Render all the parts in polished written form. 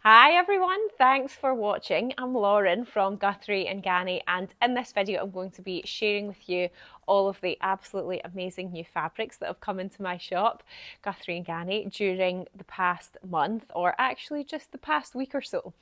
Hi everyone, thanks for watching. I'm Lauren from Guthrie and Ghani, and in this video I'm going to be sharing with you all of the absolutely amazing new fabrics that have come into my shop, Guthrie and Ghani, during the past month, or actually just the past week or so.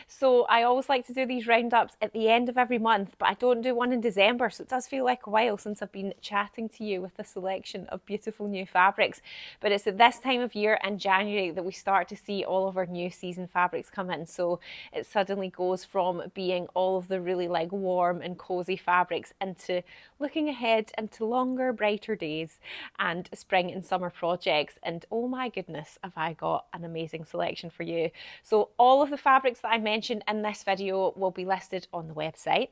So I always like to do these roundups at the end of every month, but I don't do one in December, so it does feel like a while since I've been chatting to you with a selection of beautiful new fabrics. But it's at this time of year in January that we start to see all of our new season fabrics come in. So it suddenly goes from being all of the really like warm and cozy fabrics into looking ahead into longer, brighter days and spring and summer projects. And oh my goodness, have I got an amazing selection for you. So all of the fabrics that I mentioned in this video will be listed on the website,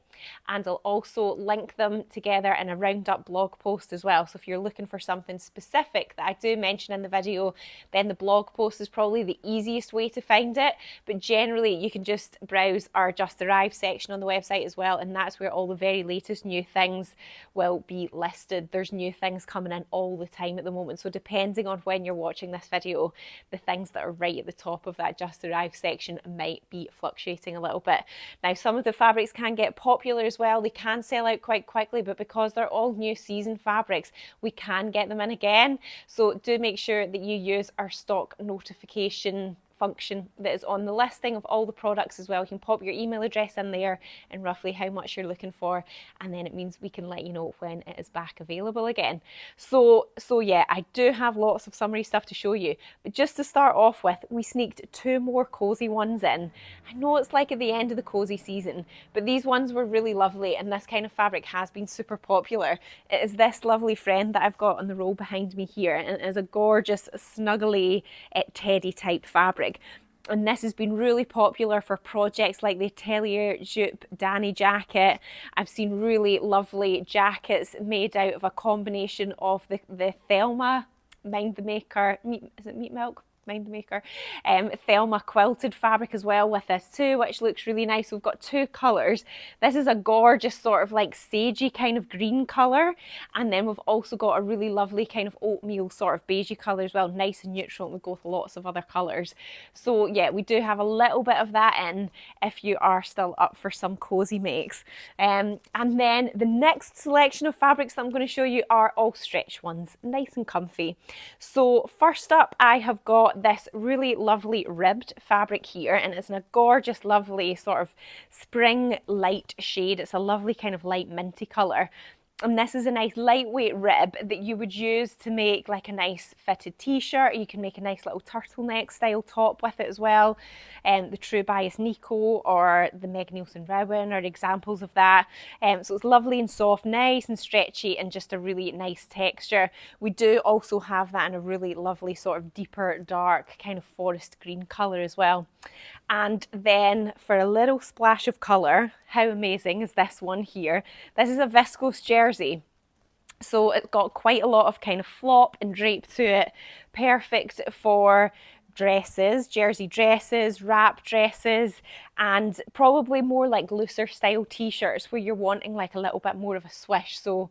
and I'll also link them together in a roundup blog post as well. So if you're looking for something specific that I do mention in the video, then the blog post is probably the easiest way to find it. But generally you can just browse our just arrived section on the website as well, and that's where all the very latest new things will be listed. There's new things coming in all the time at the moment, so depending on when you're watching this video, the things that are right at the top of that just arrived section might be fluctuating a little bit. Now some of the fabrics can get popular as well, they can sell out quite quickly, but because they're all new season fabrics, we can get them in again. So do make sure that you use our stock notification function that is on the listing of all the products as well. You can pop your email address in there and roughly how much you're looking for, and then it means we can let you know when it is back available again. So yeah, I do have lots of summery stuff to show you, but just to start off with, we sneaked two more cozy ones in. I know it's like at the end of the cozy season, but these ones were really lovely, and this kind of fabric has been super popular. It is this lovely friend that I've got on the roll behind me here, and it is a gorgeous snuggly teddy type fabric. And this has been really popular for projects like the Atelier Jupe Danny jacket. I've seen really lovely jackets made out of a combination of the Thelma Mind the Maker, is it Meat Milk? Mind the Maker, Thelma quilted fabric as well with this too, which looks really nice. We've got two colours. This is a gorgeous sort of like sagey kind of green colour, and then we've also got a really lovely kind of oatmeal sort of beigey colour as well, nice and neutral, and we go with lots of other colours. So yeah, we do have a little bit of that in if you are still up for some cosy makes. And then the next selection of fabrics that I'm going to show you are all stretch ones, nice and comfy. So first up, I have got this really lovely ribbed fabric here, and it's in a gorgeous, lovely sort of spring light shade. It's a lovely kind of light minty colour. And this is a nice lightweight rib that you would use to make like a nice fitted t-shirt. You can make a nice little turtleneck style top with it as well. The True Bias Nico or the Meg Nielsen Rowan are examples of that. So it's lovely and soft, nice and stretchy, and just a really nice texture. We do also have that in a really lovely sort of deeper dark kind of forest green colour as well. And then for a little splash of colour, how amazing is this one here? This is a Viscose jersey. So it's got quite a lot of kind of flop and drape to it. Perfect for dresses, jersey dresses, wrap dresses, and probably more like looser style t-shirts where you're wanting like a little bit more of a swish. So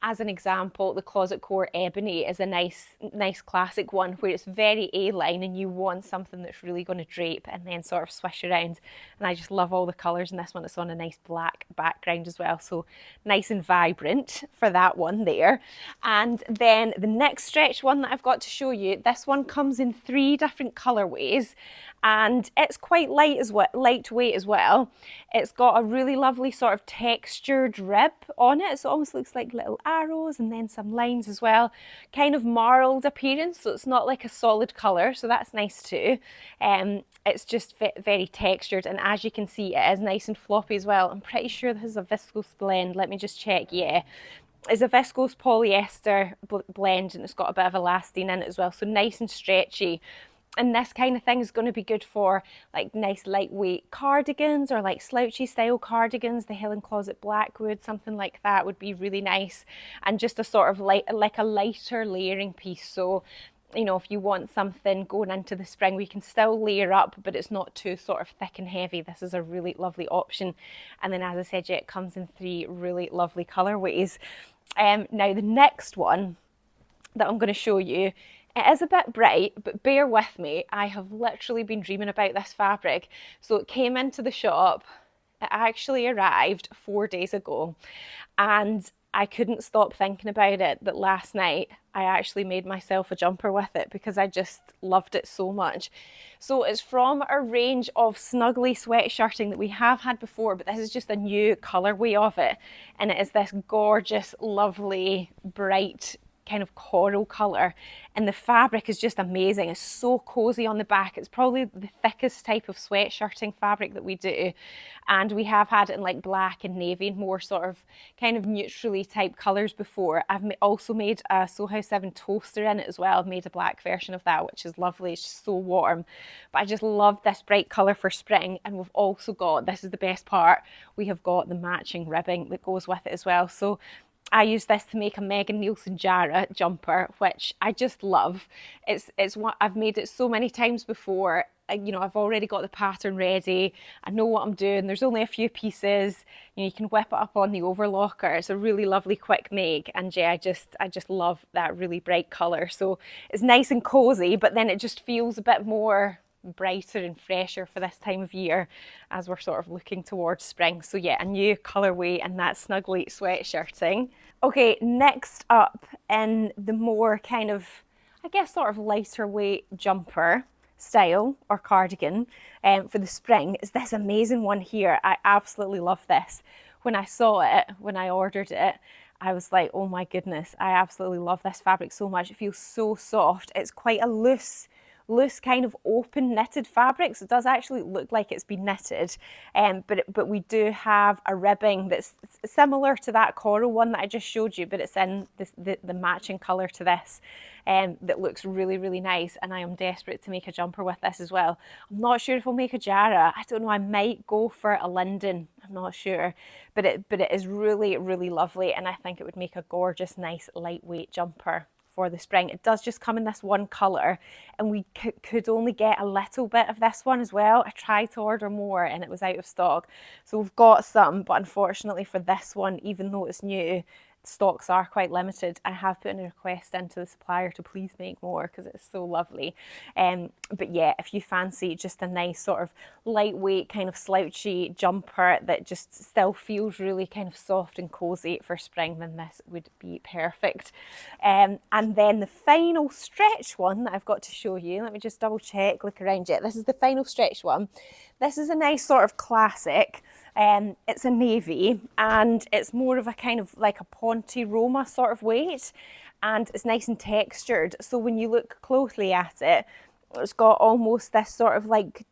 as an example, the Closet Core Ebony is a nice classic one where it's very A-line and you want something that's really going to drape and then sort of swish around. And I just love all the colours in this one. It's on a nice black background as well, so nice and vibrant for that one there. And then the next stretch one that I've got to show you, this one comes in three different colourways, and it's quite lightweight as well. It's got a really lovely sort of textured rib on it, so it almost looks like little arrows and then some lines as well. Kind of marled appearance, so it's not like a solid colour, so that's nice too. It's just very textured, and as you can see, it is nice and floppy as well. I'm pretty sure this is a viscose blend. Let me just check. Yeah, it's a viscose polyester blend, and it's got a bit of elastane in it as well, so nice and stretchy. And this kind of thing is going to be good for like nice lightweight cardigans or like slouchy style cardigans. The Helen Closet Blackwood, something like that would be really nice, and just a sort of like a lighter layering piece. So you know, if you want something going into the spring, we can still layer up, but it's not too sort of thick and heavy. This is a really lovely option. And then, as I said, yeah, it comes in three really lovely colorways. Now the next one that I'm going to show you It is a bit bright, but bear with me. I have literally been dreaming about this fabric. So it came into the shop. It actually arrived 4 days ago, and I couldn't stop thinking about it that last night I actually made myself a jumper with it because I just loved it so much. So it's from a range of snuggly sweatshirting that we have had before, but this is just a new colourway of it. And it is this gorgeous, lovely, bright kind of coral colour, and the fabric is just amazing. It's so cozy on the back. It's probably the thickest type of sweatshirting fabric that we do, and we have had it in like black and navy and more sort of kind of neutrally type colours before. I've also made a Soho 7 toaster in it as well. I've made a black version of that, which is lovely. It's just so warm, but I just love this bright colour for spring. And we've also got, this is the best part, we have got the matching ribbing that goes with it as well. So I use this to make a Megan Nielsen Jara jumper, which I just love. It's what I've made it so many times before. You know, I've already got the pattern ready. I know what I'm doing. There's only a few pieces. You can whip it up on the overlocker. It's a really lovely quick make, and yeah, I just love that really bright colour. So it's nice and cozy, but then it just feels a bit more brighter and fresher for this time of year as we're sort of looking towards spring. So yeah, a new colourway and that snuggly sweatshirting. Okay, next up in the more kind of, I guess, sort of lighter weight jumper style or cardigan for the spring is this amazing one here. I absolutely love this. When I saw it, when I ordered it, I was like, oh my goodness, I absolutely love this fabric so much. It feels so soft. It's quite a loose kind of open knitted fabric, so it does actually look like it's been knitted, but we do have a ribbing that's similar to that coral one that I just showed you, but it's in the matching colour to this, that looks really, really nice. And I am desperate to make a jumper with this as well. I'm not sure if I'll make a Jara. I don't know, I might go for a Linden, I'm not sure, but it is really, really lovely, and I think it would make a gorgeous, nice lightweight jumper for the spring. It does just come in this one colour, and we could only get a little bit of this one as well. I tried to order more and it was out of stock, so we've got some, but unfortunately for this one, even though it's new, stocks are quite limited. I have put in a request into the supplier to please make more because it's so lovely. But yeah, if you fancy just a nice sort of lightweight kind of slouchy jumper that just still feels really kind of soft and cozy for spring, then this would be perfect. And then the final stretch one that I've got to show you, let me just double check, look around it. This is the final stretch one. This is a nice sort of classic. It's a navy, and it's more of a kind of like a Ponte Roma sort of weight, and it's nice and textured. So when you look closely at it, it's got almost this sort of like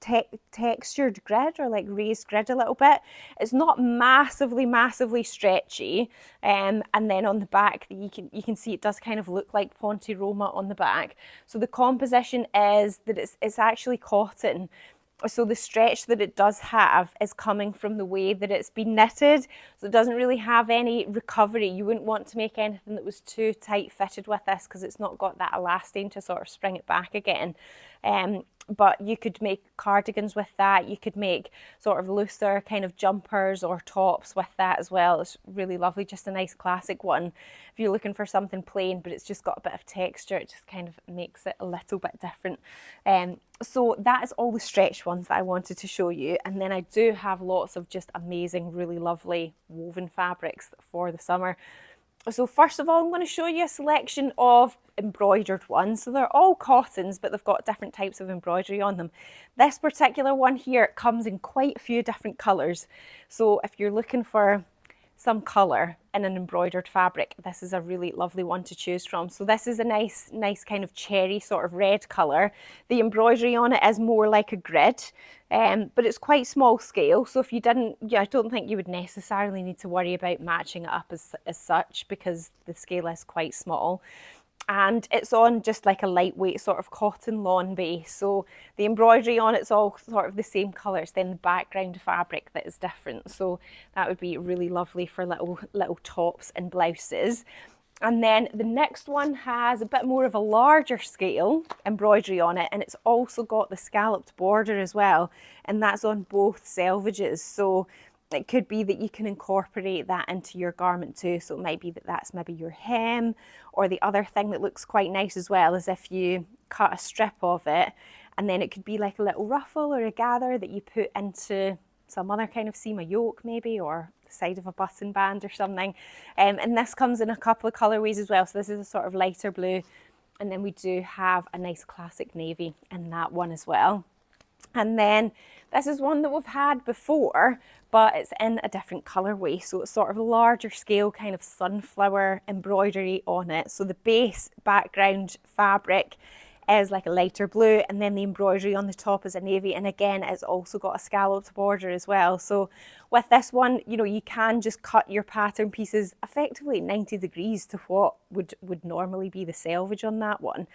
textured grid, or like raised grid a little bit. It's not massively stretchy, and then on the back you can see it does kind of look like Ponte Roma on the back. So the composition is that it's actually cotton. So the stretch that it does have is coming from the way that it's been knitted. So it doesn't really have any recovery. You wouldn't want to make anything that was too tight fitted with this because it's not got that elastane to sort of spring it back again. But you could make cardigans with that. You could make sort of looser kind of jumpers or tops with that as well. It's really lovely, just a nice classic one. If you're looking for something plain, but it's just got a bit of texture, it just kind of makes it a little bit different. So that is all the stretch ones that I wanted to show you. And then I do have lots of just amazing, really lovely woven fabrics for the summer. So first of all, I'm going to show you a selection of embroidered ones. So they're all cottons, but they've got different types of embroidery on them. This particular one here comes in quite a few different colours. So if you're looking for some colour in an embroidered fabric, this is a really lovely one to choose from. So this is a nice kind of cherry sort of red colour. The embroidery on it is more like a grid, but it's quite small scale. So if you didn't, I don't think you would necessarily need to worry about matching it up as such, because the scale is quite small. And it's on just like a lightweight sort of cotton lawn base. So the embroidery on it's all sort of the same colour. It's then the background fabric that is different. So that would be really lovely for little tops and blouses. And then the next one has a bit more of a larger scale embroidery on it, and it's also got the scalloped border as well, and that's on both selvages. So It could be that you can incorporate that into your garment too. So it might be that that's maybe your hem, or the other thing that looks quite nice as well is if you cut a strip of it, and then it could be like a little ruffle or a gather that you put into some other kind of seam, a yoke maybe, or the side of a button band or something. And this comes in a couple of colorways as well. So this is a sort of lighter blue, and then we do have a nice classic navy in that one as well. And then this is one that we've had before, but it's in a different colourway. So it's sort of a larger scale kind of sunflower embroidery on it. So the base background fabric is like a lighter blue, and then the embroidery on the top is a navy, and again it's also got a scalloped border as well. So with this one, you know, you can just cut your pattern pieces effectively 90 degrees to what would normally be the selvage on that one,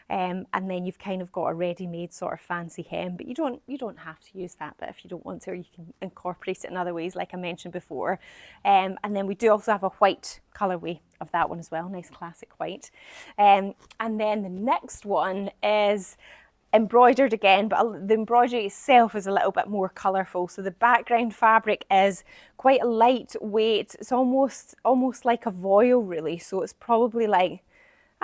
and then you've kind of got a ready-made sort of fancy hem, but you don't have to use that, but if you don't want to, or you can incorporate it in other ways like I mentioned before. And then we do also have a white colourway of that one as well, nice classic white. And then the next one is embroidered again, but the embroidery itself is a little bit more colourful. So the background fabric is quite a lightweight, it's almost like a voile really. So it's probably like,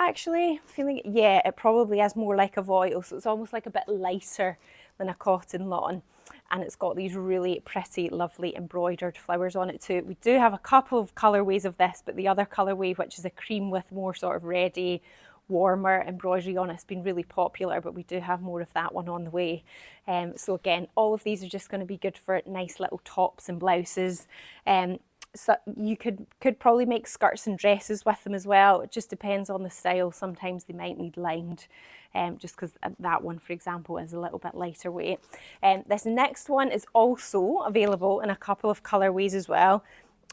actually feeling, yeah, it probably is more like a voile. So it's almost like a bit lighter than a cotton lawn. And it's got these really pretty, lovely embroidered flowers on it too. We do have a couple of colourways of this, but the other colourway, which is a cream with more sort of reddy, warmer embroidery on it, has been really popular, but we do have more of that one on the way. So again, all of these are just going to be good for nice little tops and blouses. So you could probably make skirts and dresses with them as well. It just depends on the style. Sometimes they might need lined, just because that one, for example, is a little bit lighter weight. This next one is also available in a couple of colourways as well.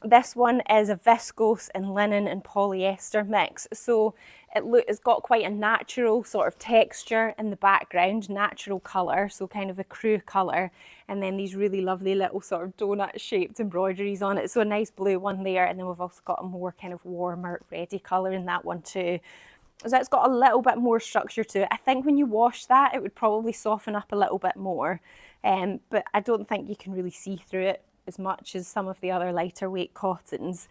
This one is a viscose and linen and polyester mix. So it's got quite a natural sort of texture in the background, natural colour, so kind of a crew colour, and then these really lovely little sort of donut shaped embroideries on it. So a nice blue one there, and then we've also got a more kind of warmer reddy colour in that one too. So it's got a little bit more structure to it. I think when you wash that, it would probably soften up a little bit more, but I don't think you can really see through it as much as some of the other lighter weight cottons.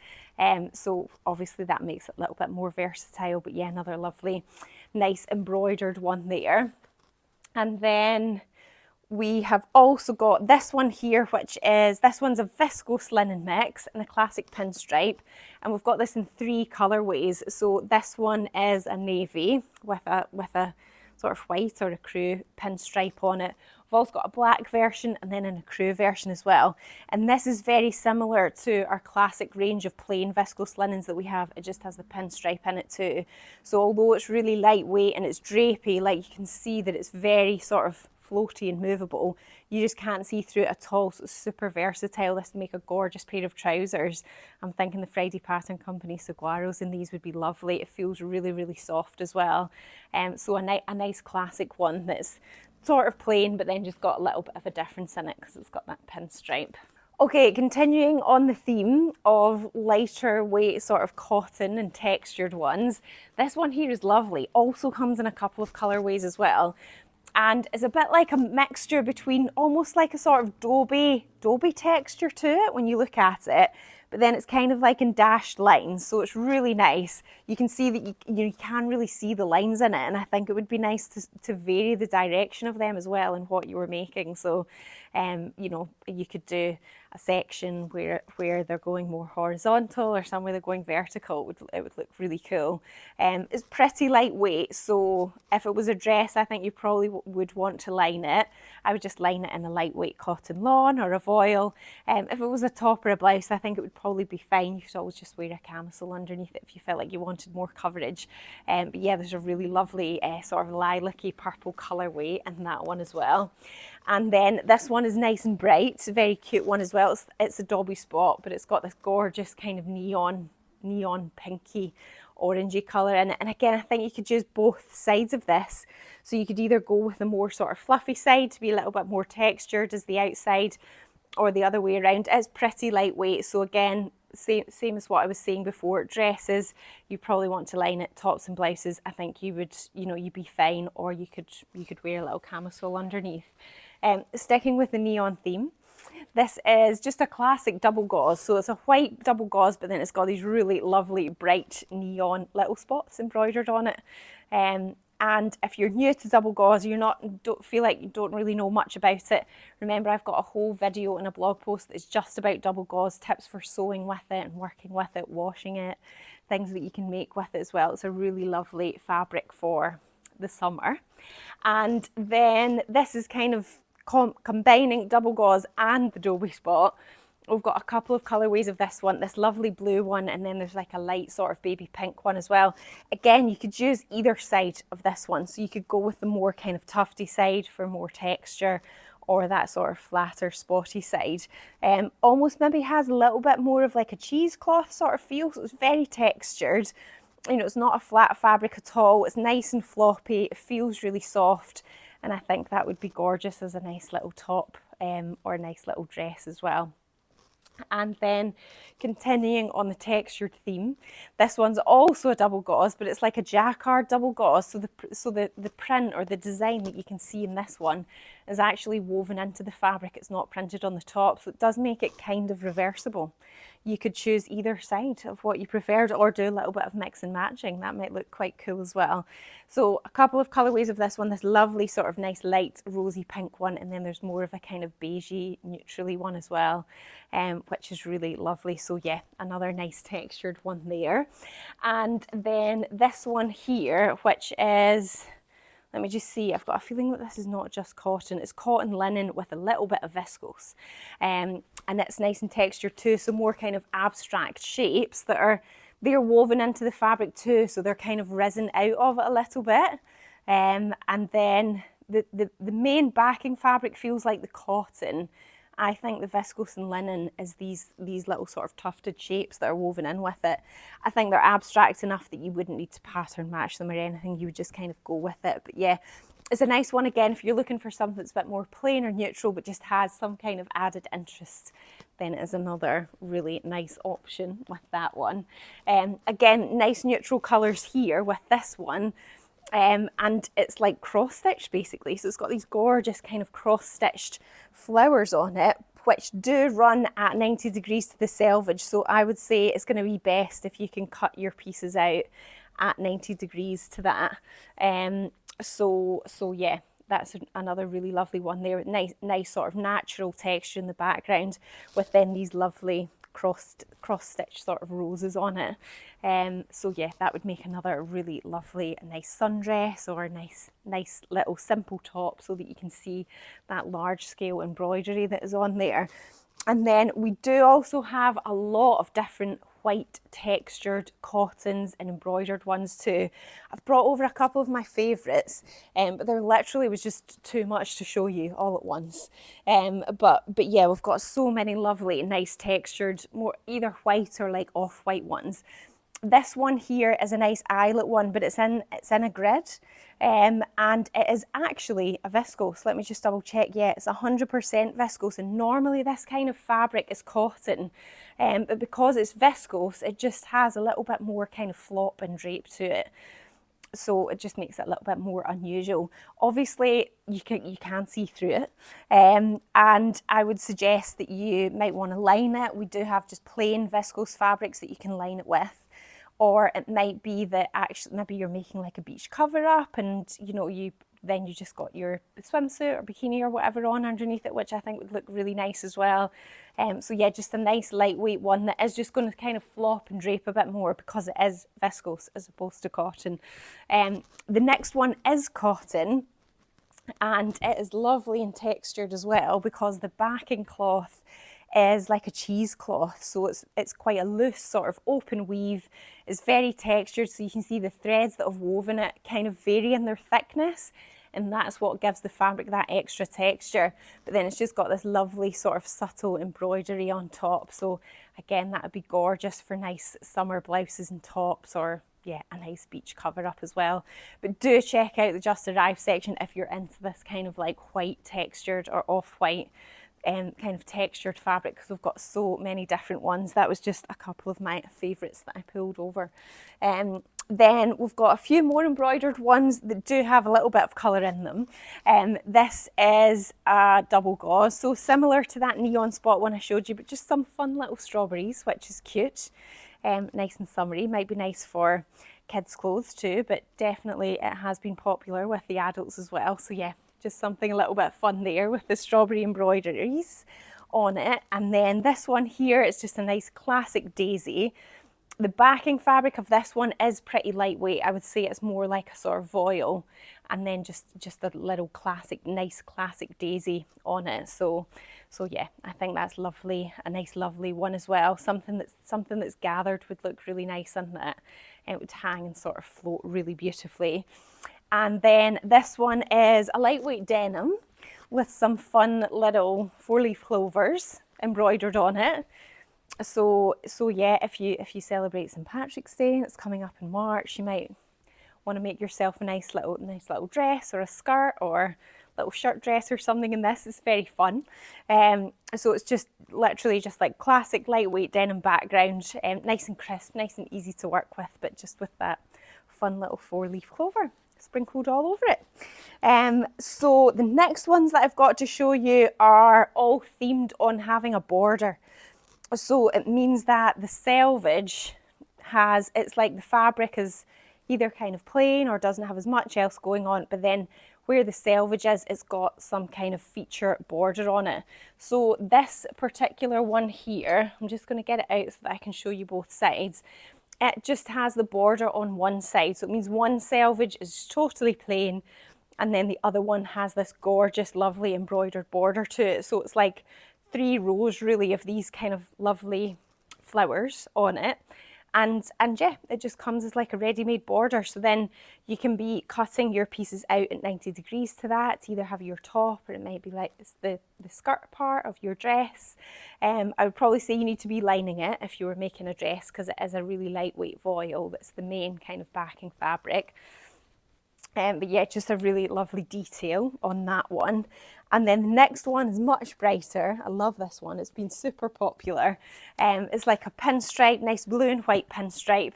So obviously that makes it a little bit more versatile, but yeah, another lovely, nice embroidered one there. And then we have also got this one here, which is, this one's a viscose linen mix and a classic pinstripe. And we've got this in 3 colourways. So this one is a navy with a sort of white or a crew pinstripe on it. We've also got a black version and then a crew version as well. And this is very similar to our classic range of plain viscose linens that we have. It just has the pinstripe in it too. So although it's really lightweight and it's drapey, like you can see that it's very sort of floaty and movable, you just can't see through it at all. So it's super versatile. This would make a gorgeous pair of trousers. I'm thinking the Friday Pattern Company saguaros in these would be lovely. It feels really, really soft as well. So a nice classic one that's sort of plain, but then just got a little bit of a difference in it because it's got that pinstripe. Okay, continuing on the theme of lighter weight sort of cotton and textured ones, this one here is lovely. Also comes in a couple of colourways as well. And it's a bit like a mixture between almost like a sort of doby texture to it when you look at it, but then it's kind of like in dashed lines, so it's really nice. You can see that you can really see the lines in it, and I think it would be nice to vary the direction of them as well in what you were making. So, you know, you could do a section where they're going more horizontal or somewhere they're going vertical. It would look really cool. It's pretty lightweight, so if it was a dress, I think you probably would want to line it. I would just line it in a lightweight cotton lawn or a voile. If it was a top or a blouse, I think it would probably be fine. You could always just wear a camisole underneath it if you felt like you wanted more coverage. But yeah, there's a really lovely sort of lilac-y purple colourway in that one as well. And then this one is nice and bright. It's a very cute one as well. It's a Dobby spot, but it's got this gorgeous kind of neon pinky orangey colour in it. And again, I think you could use both sides of this. So you could either go with a more sort of fluffy side to be a little bit more textured as the outside, or the other way around. It's pretty lightweight. So again, same as what I was saying before, dresses, you probably want to line it. Tops and blouses, I think you would, you know, you'd be fine, or you could wear a little camisole underneath. Sticking with the neon theme, This is just a classic double gauze. So it's a white double gauze, but then it's got these really lovely bright neon little spots embroidered on it. And if you're new to double gauze, don't feel like you don't really know much about it, remember I've got a whole video and a blog post that's just about double gauze, tips for sewing with it and working with it, washing it, things that you can make with it as well. It's a really lovely fabric for the summer. And then this is kind of combining double gauze and the doughy spot. We've got a couple of colourways of this one, this lovely blue one, and then there's like a light sort of baby pink one as well. Again, you could use either side of this one. So you could go with the more kind of tufty side for more texture, or that sort of flatter spotty side. Almost maybe has a little bit more of like a cheesecloth sort of feel, so it's very textured. You know, it's not a flat fabric at all. It's nice and floppy, it feels really soft, and I think that would be gorgeous as a nice little top or a nice little dress as well. And then continuing on the textured theme, this one's also a double gauze, but it's like a jacquard double gauze. So the print or the design that you can see in this one is actually woven into the fabric. It's not printed on the top, so it does make it kind of reversible. You could choose either side of what you preferred, or do a little bit of mix and matching. That might look quite cool as well. So a couple of colourways of this one, this lovely sort of nice light rosy pink one, and then there's more of a kind of beigey neutrally one as well, which is really lovely. So yeah, another nice textured one there. And then this one here, which is, let me just see, I've got a feeling that this is not just cotton, it's cotton linen with a little bit of viscose. And it's nice and textured too, so more kind of abstract shapes they're woven into the fabric too, so they're kind of risen out of it a little bit. And then the main backing fabric feels like the cotton. I think the viscose and linen is these little sort of tufted shapes that are woven in with it. I think they're abstract enough that you wouldn't need to pattern match them or anything, you would just kind of go with it. But yeah, it's a nice one again if you're looking for something that's a bit more plain or neutral but just has some kind of added interest, then it is another really nice option with that one. Again, nice neutral colours here with this one. And it's like cross-stitched basically, so it's got these gorgeous kind of cross-stitched flowers on it, which do run at 90 degrees to the selvage, so I would say it's going to be best if you can cut your pieces out at 90 degrees to that. So yeah, that's another really lovely one there. Nice sort of natural texture in the background with then these lovely cross-stitch sort of roses on it. So yeah, that would make another really lovely nice sundress or a nice little simple top, so that you can see that large scale embroidery that is on there. And then we do also have a lot of different white textured cottons and embroidered ones too. I've brought over a couple of my favourites, but there literally was just too much to show you all at once. But yeah, we've got so many lovely, nice textured, more either white or like off-white ones. This one here is a nice eyelet one, but it's in a grid, and it is actually a viscose. Let me just double check. Yeah, it's 100% viscose, and normally this kind of fabric is cotton, but because it's viscose, it just has a little bit more kind of flop and drape to it. So it just makes it a little bit more unusual. Obviously, you can see through it, and I would suggest that you might want to line it. We do have just plain viscose fabrics that you can line it with. Or it might be that actually maybe you're making like a beach cover up, and you just got your swimsuit or bikini or whatever on underneath it, which I think would look really nice as well. So yeah, just a nice lightweight one that is just going to kind of flop and drape a bit more because it is viscose as opposed to cotton. The next one is cotton, and it is lovely and textured as well because the backing cloth is like a cheesecloth, so it's quite a loose sort of open weave. It's very textured, so you can see the threads that have woven it kind of vary in their thickness, and that's what gives the fabric that extra texture. But then it's just got this lovely sort of subtle embroidery on top, so again, that would be gorgeous for nice summer blouses and tops, or yeah, a nice beach cover up as well. But do check out the Just Arrived section if you're into this kind of like white textured or off-white kind of textured fabric, because we've got so many different ones. That was just a couple of my favourites that I pulled over. Then we've got a few more embroidered ones that do have a little bit of colour in them. This is a double gauze, so similar to that neon spot one I showed you, but just some fun little strawberries, which is cute. Nice and summery, might be nice for kids' clothes too, but definitely it has been popular with the adults as well. So yeah, just something a little bit fun there with the strawberry embroideries on it. And then this one here is just a nice classic daisy. The backing fabric of this one is pretty lightweight. I would say it's more like a sort of voile, and then just a little classic, nice classic daisy on it. So yeah, I think that's lovely, a nice lovely one as well. Something that's gathered would look really nice on it. It would hang and sort of float really beautifully. And then this one is a lightweight denim with some fun little 4-leaf clovers embroidered on it. So yeah, if you celebrate St. Patrick's Day, it's coming up in March, you might want to make yourself a nice little dress or a skirt or little shirt dress or something in this. It's very fun. So it's just literally just like classic lightweight denim background, nice and crisp, nice and easy to work with, but just with that fun little 4-leaf clover sprinkled all over it. So the next ones that I've got to show you are all themed on having a border. So it means that the selvage it's like the fabric is either kind of plain or doesn't have as much else going on, but then where the selvage is, it's got some kind of feature border on it. So this particular one here, I'm just going to get it out so that I can show you both sides. It just has the border on one side. So it means one selvage is totally plain, and then the other one has this gorgeous, lovely embroidered border to it. So it's like 3 rows really of these kind of lovely flowers on it. And yeah, it just comes as like a ready-made border. So then you can be cutting your pieces out at 90 degrees to that, to either have your top, or it might be like the skirt part of your dress. I would probably say you need to be lining it if you were making a dress, because it is a really lightweight voile that's the main kind of backing fabric. But yeah, just a really lovely detail on that one. And then the next one is much brighter. I love this one. It's been super popular. It's like a pinstripe, nice blue and white pinstripe.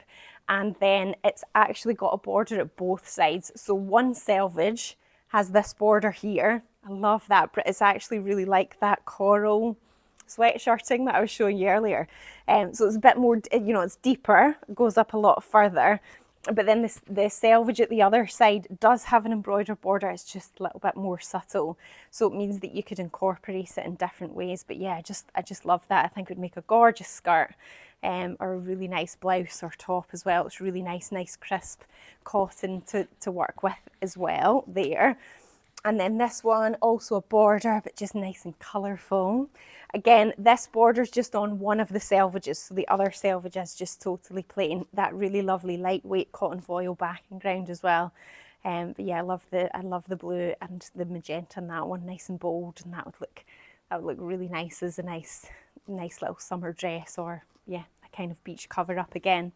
And then it's actually got a border at both sides. So one selvage has this border here. I love that, but it's actually really like that coral sweatshirting that I was showing you earlier. So it's a bit more, it's deeper, it goes up a lot further. But then the selvage at the other side does have an embroidered border. It's just a little bit more subtle. So it means that you could incorporate it in different ways. But yeah, I just love that. I think it would make a gorgeous skirt, or a really nice blouse or top as well. It's really nice crisp cotton to work with as well there. And then this one, also a border, but just nice and colourful. Again, this border's just on one of the selvages, so the other selvage is just totally plain. That really lovely lightweight cotton voile backing ground as well. But yeah, I love the blue and the magenta in that one, nice and bold, and that would look really nice as a nice little summer dress, or yeah, a kind of beach cover up again.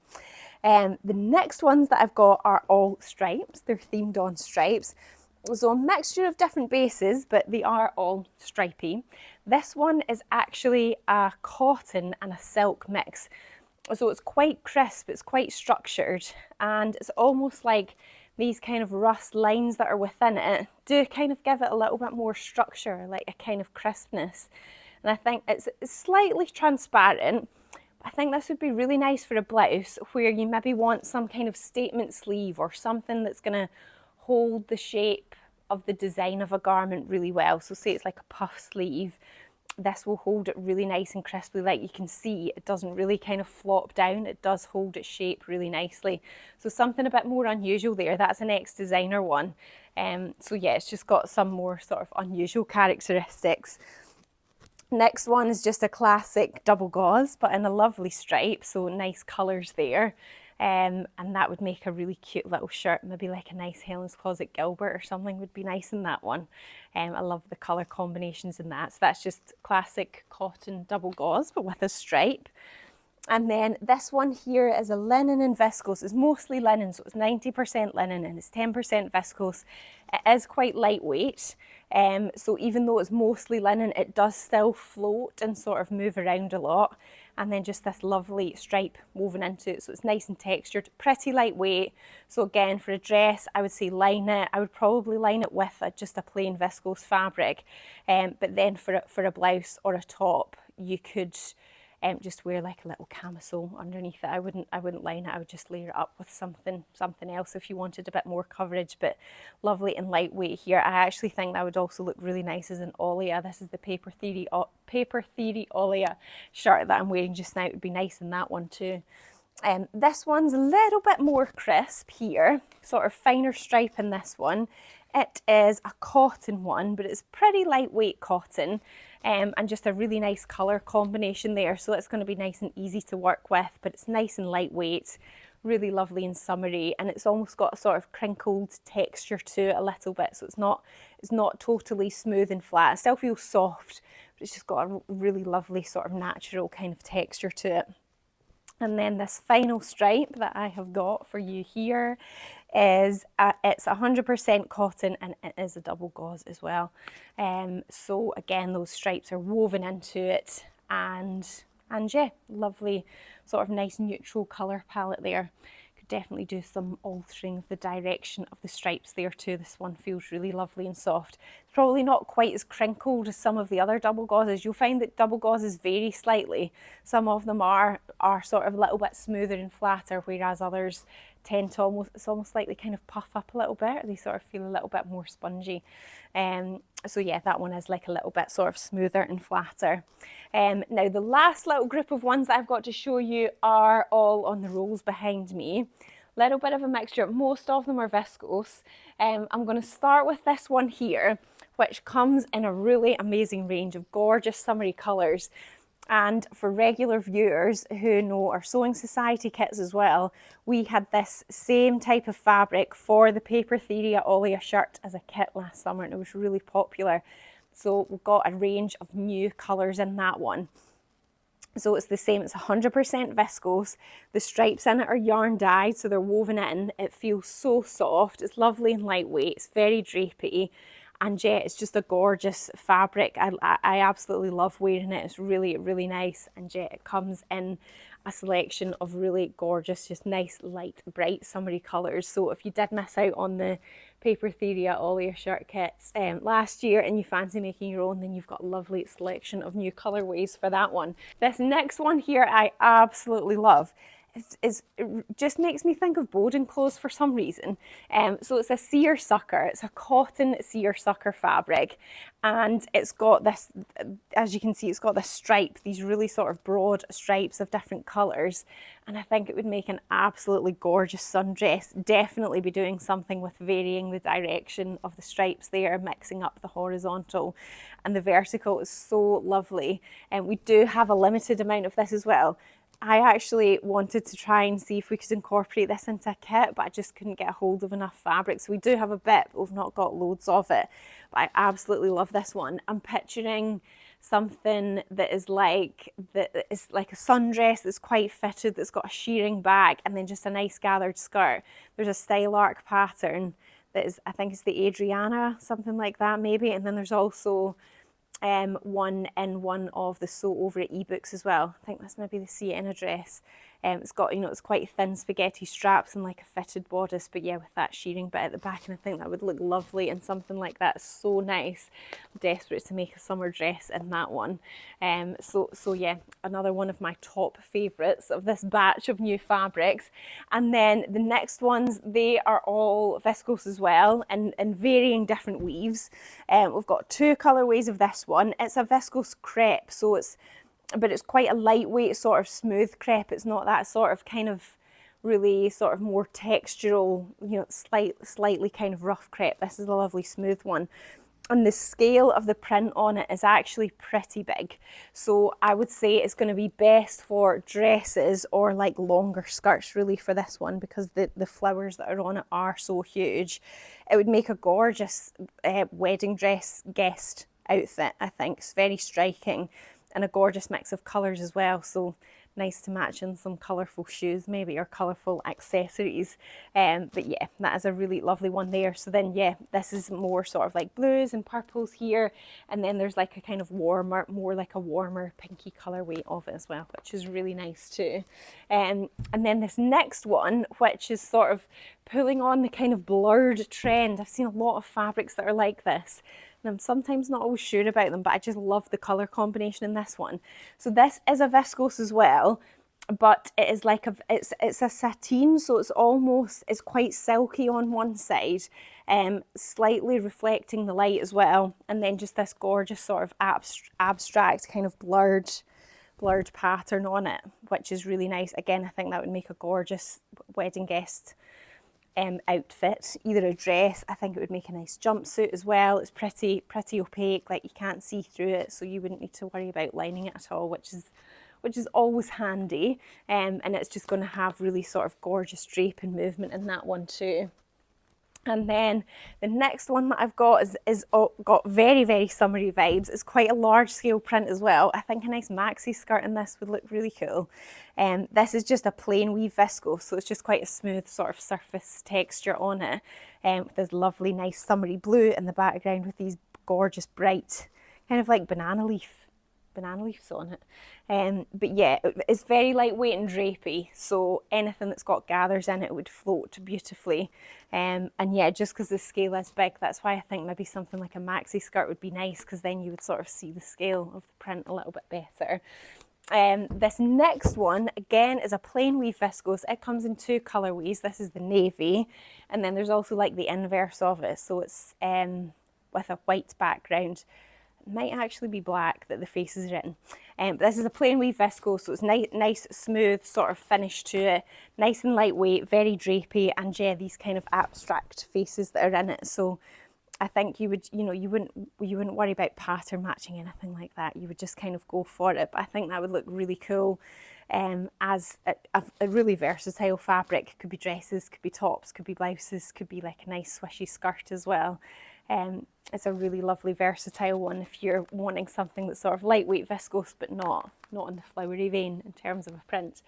The next ones that I've got are all stripes. They're themed on stripes. So a mixture of different bases, but they are all stripy. This one is actually a cotton and a silk mix. So it's quite crisp, it's quite structured, and it's almost like these kind of rust lines that are within it do kind of give it a little bit more structure, like a kind of crispness. And I think it's slightly transparent. I think this would be really nice for a blouse where you maybe want some kind of statement sleeve or something that's going to hold the shape of the design of a garment really well. So say it's like a puff sleeve, this will hold it really nice and crisply. Like you can see, it doesn't really kind of flop down, it does hold its shape really nicely. So something a bit more unusual there. That's an ex-designer one. So yeah, it's just got some more sort of unusual characteristics. Next one is just a classic double gauze, but in a lovely stripe, so nice colours there. And that would make a really cute little shirt, maybe like a nice Helen's Closet Gilbert or something would be nice in that one. I love the colour combinations in that. So that's just classic cotton double gauze, but with a stripe. And then this one here is a linen and viscose. It's mostly linen, so it's 90% linen and it's 10% viscose. It is quite lightweight, So even though it's mostly linen, it does still float and sort of move around a lot. And then just this lovely stripe woven into it, so it's nice and textured, pretty lightweight. So again, for a dress, I would say line it. I would probably line it with just a plain viscose fabric, but then for a blouse or a top, you could just wear like a little camisole underneath it. I wouldn't line it. I would just layer it up with something else if you wanted a bit more coverage, but lovely and lightweight here. I actually think that would also look really nice as an Olya. This is the Paper Theory Olya shirt that I'm wearing just now. It would be nice in that one too. This one's a little bit more crisp here, sort of finer stripe in this one. It is a cotton one, but it's pretty lightweight cotton, and just a really nice colour combination there. So it's going to be nice and easy to work with, but it's nice and lightweight, really lovely and summery, and it's almost got a sort of crinkled texture to it a little bit. So it's not totally smooth and flat. It still feels soft, but it's just got a really lovely sort of natural kind of texture to it. And then this final stripe that I have got for you here is it's 100% cotton, and it is a double gauze as well. So again, those stripes are woven into it, and yeah, lovely sort of nice neutral colour palette there. Could definitely do some altering of the direction of the stripes there too. This one feels really lovely and soft. It's probably not quite as crinkled as some of the other double gauzes. You'll find that double gauzes vary slightly. Some of them are sort of a little bit smoother and flatter, whereas others tend to almost slightly kind of puff up a little bit. They sort of feel a little bit more spongy. So yeah, that one is like a little bit sort of smoother and flatter. Now the last little group of ones that I've got to show you are all on the rolls behind me. Little bit of a mixture. Most of them are viscose. I'm going to start with this one here, which comes in a really amazing range of gorgeous summery colours. And for regular viewers who know our Sewing Society kits as well, we had this same type of fabric for the Paper Theory Olya shirt as a kit last summer, and it was really popular. So we've got a range of new colours in that one. So it's the same, it's 100% viscose. The stripes in it are yarn dyed, so they're woven in. It feels so soft, it's lovely and lightweight, it's very drapey. And yeah, it's just a gorgeous fabric. I absolutely love wearing it. It's really, really nice. And yeah, it comes in a selection of really gorgeous, just nice, light, bright, summery colours. So if you did miss out on the Paper Theory Olya shirt kits last year and you fancy making your own, then you've got a lovely selection of new colourways for that one. This next one here I absolutely love. It just makes me think of Bowden clothes for some reason. So it's a seersucker. It's a cotton seersucker fabric, and it's got this, as you can see, it's got this stripe, these really sort of broad stripes of different colours, and I think it would make an absolutely gorgeous sundress. Definitely be doing something with varying the direction of the stripes there, mixing up the horizontal and the vertical. Is so lovely, and we do have a limited amount of this as well. I actually wanted to try and see if we could incorporate this into a kit, but I just couldn't get a hold of enough fabric. So we do have a bit, but we've not got loads of it. But I absolutely love this one. I'm picturing something that is like a sundress that's quite fitted, that's got a shearing back, and then just a nice gathered skirt. There's a style arc pattern that is, I think it's the Adriana, something like that maybe. And then there's also one in one of the Sew Over It ebooks as well. I think that's maybe the See It in a Dress. It's got, it's quite thin spaghetti straps and like a fitted bodice, but yeah, with that shearing bit at the back, and I think that would look lovely in something like that. So nice. I'm desperate to make a summer dress in that one. So yeah, another one of my top favourites of this batch of new fabrics. And then the next ones, they are all viscose as well, and in varying different weaves. We've got two colourways of this one. It's a viscose crepe, so it's quite a lightweight sort of smooth crepe. It's not that sort of kind of really sort of more textural, slightly kind of rough crepe. This is a lovely smooth one. And the scale of the print on it is actually pretty big. So I would say it's going to be best for dresses or like longer skirts really for this one, because the flowers that are on it are so huge. It would make a gorgeous wedding dress guest outfit, I think. It's very striking, and a gorgeous mix of colours as well. So nice to match in some colourful shoes maybe, or colourful accessories. But yeah, that is a really lovely one there. So then yeah, this is more sort of like blues and purples here, and then there's like a kind of warmer, more like a warmer pinky colourway of it as well, which is really nice too. And then this next one, which is sort of pulling on the kind of blurred trend. I've seen a lot of fabrics that are like this, and I'm sometimes not always sure about them, but I just love the colour combination in this one. So this is a viscose as well, but it is like it's a sateen, so it's quite silky on one side, slightly reflecting the light as well, and then just this gorgeous sort of abstract kind of blurred pattern on it, which is really nice. Again, I think that would make a gorgeous wedding guest outfit, either a dress. I think it would make a nice jumpsuit as well. It's pretty opaque, like you can't see through it, so you wouldn't need to worry about lining it at all, which is always handy. And it's just going to have really sort of gorgeous drape and movement in that one too. And then the next one that I've got is got very, very summery vibes. It's quite a large scale print as well. I think a nice maxi skirt in this would look really cool. This is just a plain weave viscose, so it's just quite a smooth sort of surface texture on it. With this lovely, nice summery blue in the background with these gorgeous bright, kind of like banana leaves on it. But yeah, it's very lightweight and drapey, so anything that's got gathers in it would float beautifully. And yeah, just because the scale is big, that's why I think maybe something like a maxi skirt would be nice, because then you would sort of see the scale of the print a little bit better. This next one, again, is a plain weave viscose. It comes in two colourways. This is the navy, and then there's also like the inverse of it, so it's with a white background. It might actually be black that the face is written. But this is a plain weave viscose, so it's nice, smooth sort of finish to it, nice and lightweight, very drapey, and yeah, these kind of abstract faces that are in it. So I think you would, you wouldn't worry about pattern matching anything like that. You would just kind of go for it. But I think that would look really cool as a really versatile fabric. Could be dresses, could be tops, could be blouses, could be like a nice swishy skirt as well. It's a really lovely versatile one if you're wanting something that's sort of lightweight viscose but not in the flowery vein in terms of a print.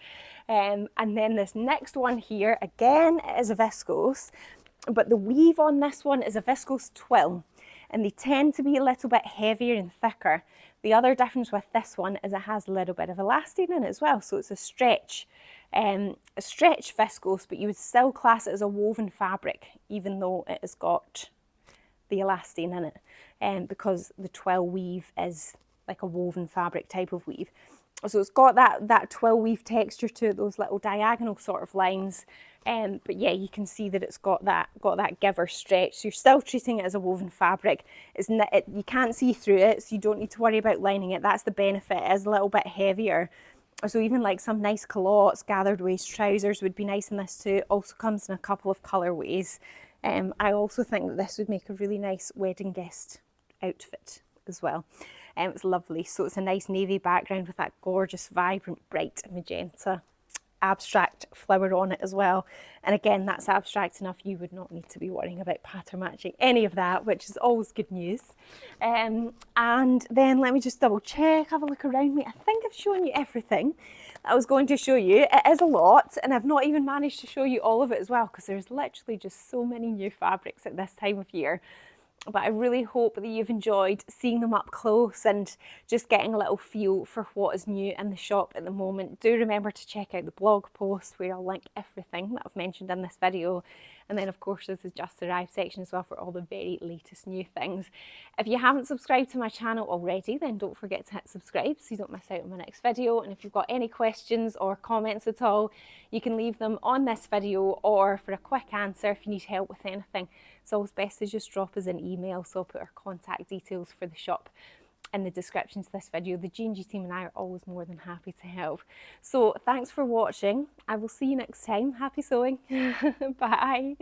And then this next one here, again, it is a viscose, but the weave on this one is a viscose twill, and they tend to be a little bit heavier and thicker. The other difference with this one is it has a little bit of elastin in it as well, so it's a stretch viscose, but you would still class it as a woven fabric even though it has got the elastin in it, because the twill weave is like a woven fabric type of weave. So it's got that twill weave texture to it, those little diagonal sort of lines. But yeah, you can see that it's got that giver stretch. So you're still treating it as a woven fabric. You can't see through it, so you don't need to worry about lining it. That's the benefit. It is a little bit heavier. So even like some nice culottes, gathered waist trousers would be nice in this too. It also comes in a couple of colourways. I also think that this would make a really nice wedding guest outfit as well. It's lovely. So it's a nice navy background with that gorgeous, vibrant, bright magenta abstract flower on it as well. And again, that's abstract enough. You would not need to be worrying about pattern matching any of that, which is always good news. And then let me just double check, have a look around me. I think I've shown you everything I was going to show you. It is a lot, and I've not even managed to show you all of it as well, because there's literally just so many new fabrics at this time of year. But I really hope that you've enjoyed seeing them up close and just getting a little feel for what is new in the shop at the moment. Do remember to check out the blog post where I'll link everything that I've mentioned in this video. And then of course there's the just arrived section as well for all the very latest new things. If you haven't subscribed to my channel already, then don't forget to hit subscribe so you don't miss out on my next video. And if you've got any questions or comments at all, you can leave them on this video, or for a quick answer if you need help with anything, it's always best to just drop us an email. So I'll put our contact details for the shop in the description to this video. The G&G team and I are always more than happy to help. So thanks for watching. I will see you next time. Happy sewing. Bye.